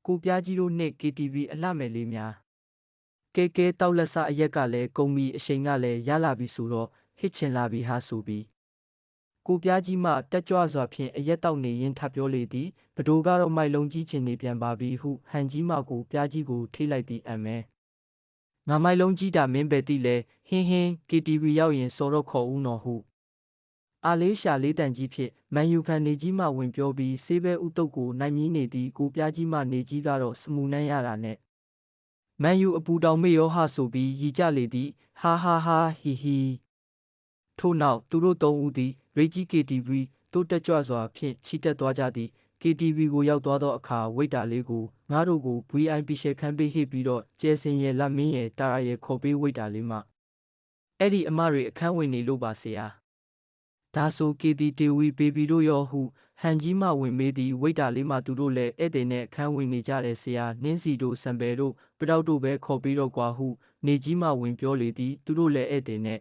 ကိုပြားကြီးတို့နှင့် KTV အလှမယ်လေးများကဲတောက်လက်စားအရက်ကလည်းကုံမီအချိန်ကလည်းရလာပြီဆိုတော့ဟစ်ချင်လာပြီဟာဆိုပြီးကိုပြားကြီးမှတက်ကြွစွာဖြင့်အရက်တောက်နေရင်းထပ်ပြောလေသည်ဘဒိုကတော့မိုက်လုံးကြီးချင်နေပြန်ပါပြီဟုဟန်ကြီးမှကိုပြားကြီးကိုထိလိုက်သည်အမဲငါမိုက်လုံးကြီးတာမင်းပဲသိလဲဟင်း KTV ရောက်ရင်စော်တော့ခေါ်ဦးနော်ဟုအားလေးရှာလေးတန်ကြီးဖြင့်မန်ယူဖန်နေကြီးမှဝင်ပြောပြီးဆေးဘဲဥတုပ်ကိုနိုင်မြင်းနေသည်ကိုပြားကြီးမှနေကြီးကတော့စမူနှမ်းရတာနဲ့မန်ယူအပူတောင်မေရောဟဆိုပြီးရီကြလေသည်ဟာဟီထို့နောက်သူတို့သုံးဦးသည်ရိတ်ကြီး KTV တို့တက်ကြွစွာဖြင့်ချီတက်သွားကြသည် KTV ကိုရောက်သွားသောအခါဝိတ်တာလေးကိုငါတို့ကို VIP ရှယ်ခန်းပေးဟစ်ပြီးတော့ကျဲစင်ရဲ့လက်မင်းရဲ့တာရရဲ့ခေါ်ပေးဝိတ်တာလေးမှအဲ့ဒီအမတွေအခန်းဝင်နေလို့ပါဆရာဒါဆို KTV ဘေဘီတို့ရောဟုဟန်ကြီးမှဝင်မေးသည်ဝိတ်တာလေးမှသူတို့လည်းဧည့်သည်နဲ့အခန်းဝင်နေကြတယ်ဆရာနှင်းစီတို့စံပယ်တို့ပတောက်တို့ပဲခေါ်ပြီးတော့ကွာဟုနေကြီးမှဝင်ပြောလေသည်သူတို့လည်းဧည့်သည်နဲ့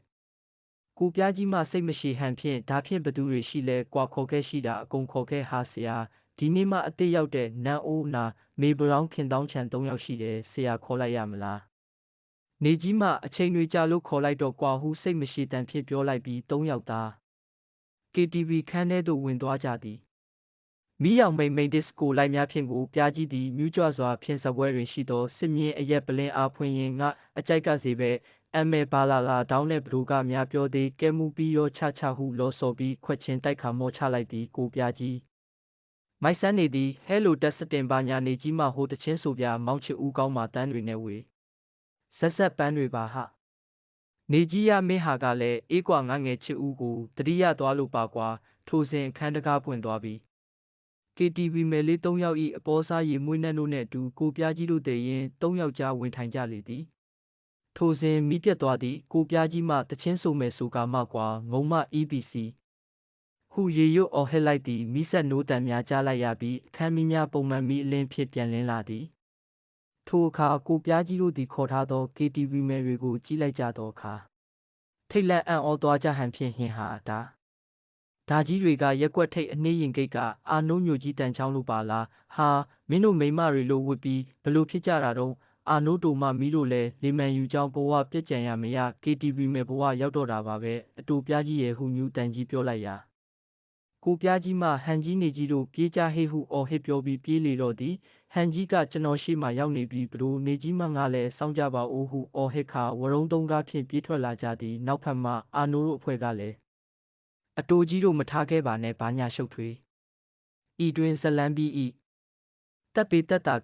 ကိုပြားကြီးမှစိတ်မရှိဟန်ဖြင့်ဒါဖြင့်ဘသူတွေရှိလဲကွာခေါ်ခဲ့ရှိတာအကုန်ခေါ်ခဲ့ဟာဆရာဒီနေ့မှအစ်စ်ရောက်တဲ့နန်းအိုးနာမေဘရောင်းခင်တောင်းချန်3ယောက်ရှိတယ်ဆရာခေါ်လိုက်ရမလားနေကြီးမှအချိန်တွေကြာလို့ခေါ်လိုက်တော့ကွာဟုစိတ်မရှိတန်ဖြင့်ပြောလိုက်ပြီး3ယောက်သား KTV ခန်းထဲသို့ဝင်သွားကြသည်မိယောင်မိန်ဒစ်ကိုလိုက်များဖြင့်ကိုပြားကြီးသည်မြူးကြွစွာဖြင့်စပွဲတွင်ရှိသောစစ်မြင်းအရက်ပလင်းအားဖွင့်ရင်ငါအကြိုက်ကစေပဲအမဲဘာလာတောင်းတဲ့ဘလူကများပြောသေးကဲမှုပြီးရောချဟုလောစော်ပြီးခွက်ချင်းတိုက်ခါမောချလိုက်သည်ကိုပြားကြီးမိုက်ဆန်းနေသည်ဟဲလိုတက်စတင်ပါညာနေကြီးမှဟိုတချင်းဆိုပြမောင်းချစ်ဦးကောင်းမှတန်းတွေနဲ့ဝေဆက်ပန်းတွေပါဟနေကြီးရမင်းဟာကလည်းအေးကွာငါငယ်ချစ်ဦးကိုတတိယသွားလို့ပါကွာထိုစဉ်အခန်းတကားပွင့်သွားပြီ KTV မယ်လေး3ယောက်ဤအပေါ်စားရီမွေးနှံ့တို့နှင့်အတူကိုပြားကြီးတို့တည်ရင်3ယောက်ကြားဝင်ထိုင်ကြလေသည်ထိုစဉ်မိပြတ်သွားသည်ကိုပြားကြီးမှတချင်းဆိုမယ်ဆိုကာမှကွာငုံမ EBC ဟူရေရွတ်အော်ဟစ်လိုက်သည်မိဆက်နိုးတန်များကြားလိုက်ရပြီးအခန်းမီးများပုံမှန်မီအလင်းဖြစ်ပြန်လင်းလာသည်ထိုအခါကိုပြားကြီးတို့သည်ခေါ်ထားသော KTV မယ်တွေကိုကြည့်လိုက်ကြသောအခါထိတ်လန့်အံ့ဩသွားကြဟန်ဖြင့်ဟင်ဟာဒါကြီးတွေကရက်ကွက်ထိတ်အနှေးရင်ဂိတ်ကအာနိုးမျိုးကြီးတန်ချောင်းလို့ပါလားဟာမင်းတို့မိန်းမတွေလို့ဝစ်ပြီးဘလို့ဖြစ်ကြတာတော့အာနိုးတို့မှမီးတို့လဲလေမန်ယူကြောင်းဘဝပြက်ကြံရမရ KTV မယ်ဘဝရောက်တော့တာပါပဲအတူပြားကြီးရဲ့ဟူညူတန်ကြီးပြောလိုက်ရာကိုပြားကြီးမှဟန်ကြီးနေကြီးတို့ပြေးကြဟေ့ဟုအော်ဟစ်ပြောပြီးပြေးလေတော့သည်ဟန်ကြီးကကျွန်တော်ရှိမှရောက်နေပြီးဘလို့နေကြီးမှငါလည်းစောင့်ကြပါဦးဟုအော်ဟစ်ခါဝရုံးသုံးကားဖြင့်ပြေးထွက်လာကြသည်နောက်ဖက်မှအာနိုးတို့အဖွဲ့ကလည်းအတိုးကြီးတို့မထားခဲ့ပါနဲ့ဘာညာရှုပ်ထွေးဤတွင်ဇလန်းပြီးဤတက်ပေတက်တာ